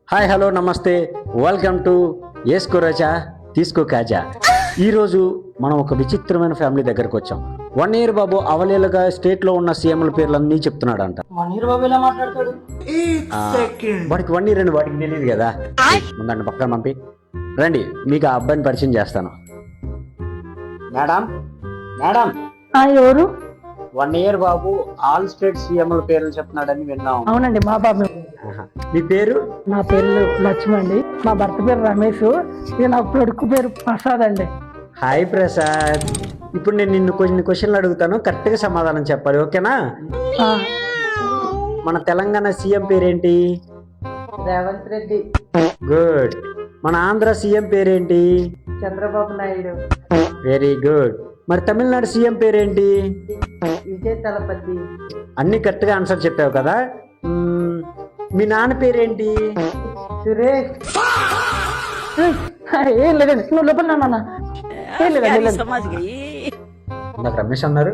Hi hello నమస్తే welcome to ఏస్కో రాజా తీసుకో కాజా. ఈరోజు మనం ఒక విచిత్రమైన ఫ్యామిలీ దగ్గరకు వచ్చాం. 1 year బాబు అవలేలుగా స్టేట్ లో ఉన్న సీఎంల పేర్లన్నీ చెప్తున్నాడు అంట. మనీర్ బాబు ఎలా మాట్లాడతాడు? వాడికి 1 year అని వాడికి తెలియదు కదా. ముందండి పక్కన పంపి రండి, మీకు ఆ అబ్బాయిని పరిచయం చేస్తాను. మేడం మేడం, ఎవరు? 1 year బాబు ఆల్ స్టేట్ సీఎంల పేర్లు చెప్తున్నాడని విన్నాం. అవునండి, మా బాబు. మీ పేరు? నా పేరు లక్ష్మి అండి. మా భర్త పేరు రమేష్. ఇక నా కొడుకు పేరు ప్రసాద్ అండి. హాయ్ ప్రసాద్, ఇప్పుడు నేను నిన్ను కొన్ని క్వశ్చన్లు అడుగుతాను, కరెక్ట్ గా సమాధానం చెప్పాలి, ఓకేనా? ఆ, మన తెలంగాణ సీఎం పేరేంటి? రేవంత్ రెడ్డి. గుడ్. మన ఆంధ్ర సీఎం పేరేంటి? చంద్రబాబు నాయుడు. Very good. మరి తమిళనాడు సీఎం పేరేంటి? విజయ్ తలపతి. అన్ని కరెక్ట్ గా ఆన్సర్ చెప్పావు కదా. మీ నాన్న పేరేంటి? సురేష్. ఏం లేదండి, నువ్వు లోపల నాన్న. ఏం లేదండి. నాకు రమేష్ అన్నారు.